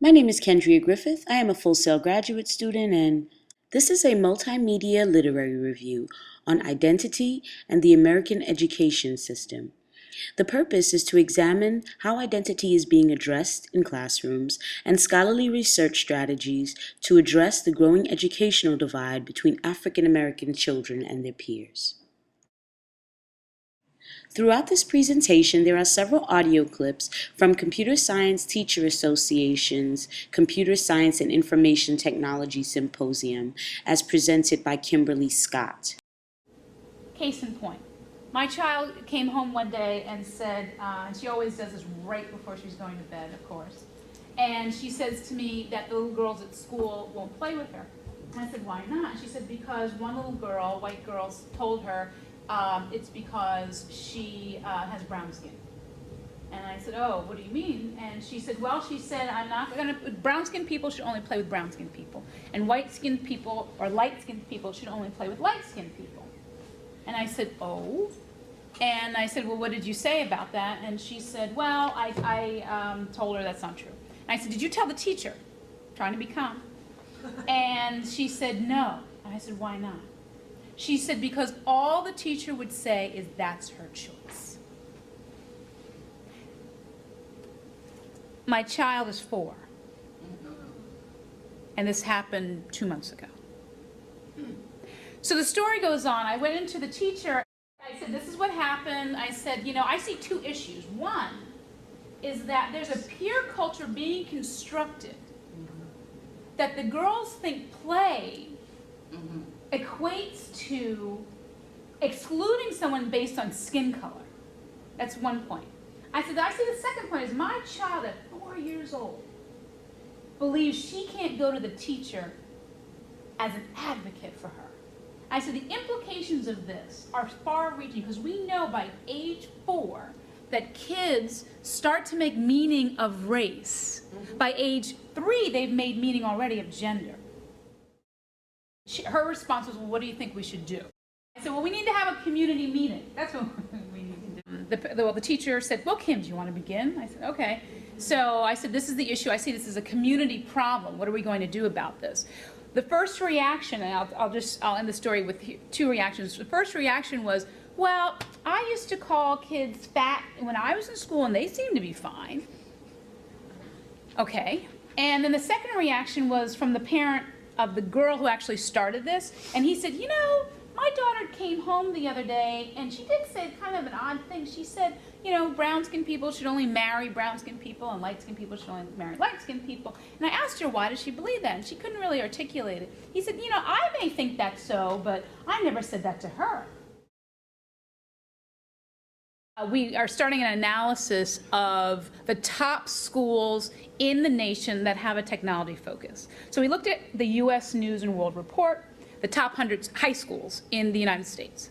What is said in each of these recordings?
My name is Kendrea Griffith. I am a Full Sail graduate student, and this is a multimedia literary review on identity and the American education system. The purpose is to examine how identity is being addressed in classrooms and scholarly research strategies to address the growing educational divide between African American children and their peers. Throughout this presentation, there are several audio clips from Computer Science Teacher Association's Computer Science and Information Technology Symposium as presented by Kimberly Scott. Case in point, my child came home one day and said, and she always does this right before she's going to bed, of course, and she says to me that the little girls at school won't play with her. And I said, why not? She said, because one little girl, white girl, told her it's because she has brown skin. And I said, oh, what do you mean? And she said, well, she said, I'm not going to, brown skinned people should only play with brown skinned people. And white skinned people or light skinned people should only play with light skinned people. And I said, oh. And I said, well, what did you say about that? And she said, well, I told her that's not true. And I said, did you tell the teacher? Trying to be calm. And she said, no. And I said, why not? She said, because all the teacher would say is that's her choice. My child is 4. And this happened 2 months ago. So the story goes on. I went into the teacher. I said, this is what happened. I said, you know, I see 2 issues. One is that there's a peer culture being constructed that the girls think play equates to excluding someone based on skin color. That's one point. I said, I see the second point is my child at 4 years old believes she can't go to the teacher as an advocate for her. I said, the implications of this are far-reaching because we know by age 4 that kids start to make meaning of race. By age 3, they've made meaning already of gender. Her response was, well, what do you think we should do? I said, well, we need to have a community meeting. That's what we need to do. The teacher said, well, Kim, do you want to begin? I said, okay. So I said, this is the issue. I see this as a community problem. What are we going to do about this? The first reaction, and I'll end the story with 2 reactions. The first reaction was, well, I used to call kids fat when I was in school and they seemed to be fine. Okay. And then the second reaction was from the parent of the girl who actually started this, and he said, you know, my daughter came home the other day and she did say kind of an odd thing. She said, you know, brown-skinned people should only marry brown-skinned people and light-skinned people should only marry light-skinned people. And I asked her, why does she believe that? And she couldn't really articulate it. He said, you know, I may think that's so, but I never said that to her. We are starting an analysis of the top schools in the nation that have a technology focus. So we looked at the U.S. News and World Report, the top 100 high schools in the United States.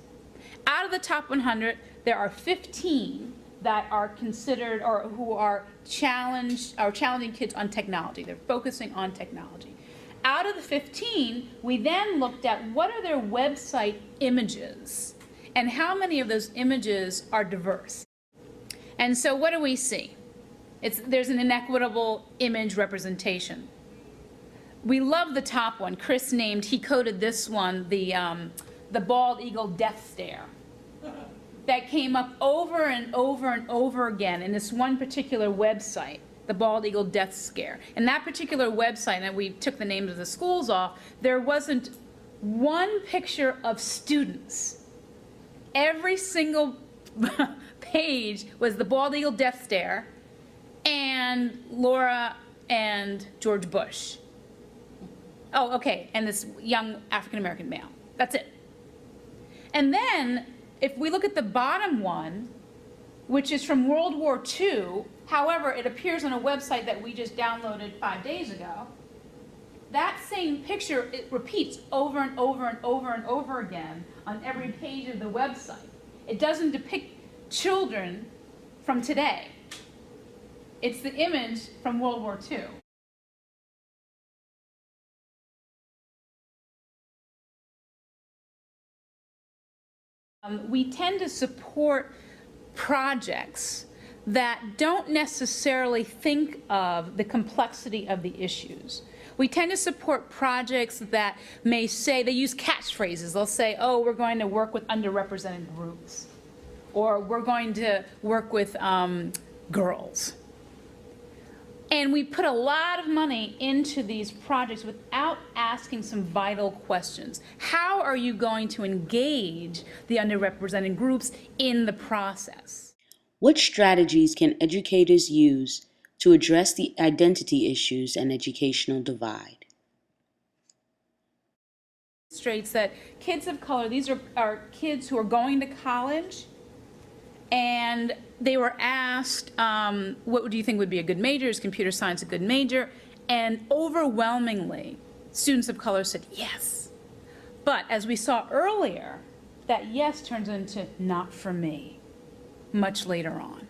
Out of the top 100, there are 15 that are considered or who are challenging kids on technology. They're focusing on technology. Out of the 15, we then looked at what are their website images and how many of those images are diverse. And so what do we see? There's an inequitable image representation. We love the top one. Chris he coded this one, the bald eagle death stare. That came up over and over and over again in this one particular website, the bald eagle death scare. And that particular website, and we took the names of the schools off, there wasn't one picture of students. Every single page was the bald eagle death stare and Laura and George Bush. Oh, okay, and this young African-American male. That's it. And then, if we look at the bottom one, which is from World War II, however, it appears on a website that we just downloaded 5 days ago, that same picture, it repeats over and over and over and over again on every page of the website. It doesn't depict children from today. It's the image from World War II. We tend to support projects that don't necessarily think of the complexity of the issues. We tend to support projects that may say, they use catchphrases. They'll say, oh, we're going to work with underrepresented groups, or we're going to work with girls. And we put a lot of money into these projects without asking some vital questions. How are you going to engage the underrepresented groups in the process? What strategies can educators use to address the identity issues and educational divide? Illustrates that kids of color, these are kids who are going to college, and they were asked, what do you think would be a good major? Is computer science a good major? And overwhelmingly, students of color said yes. But as we saw earlier, that yes turns into not for me much later on.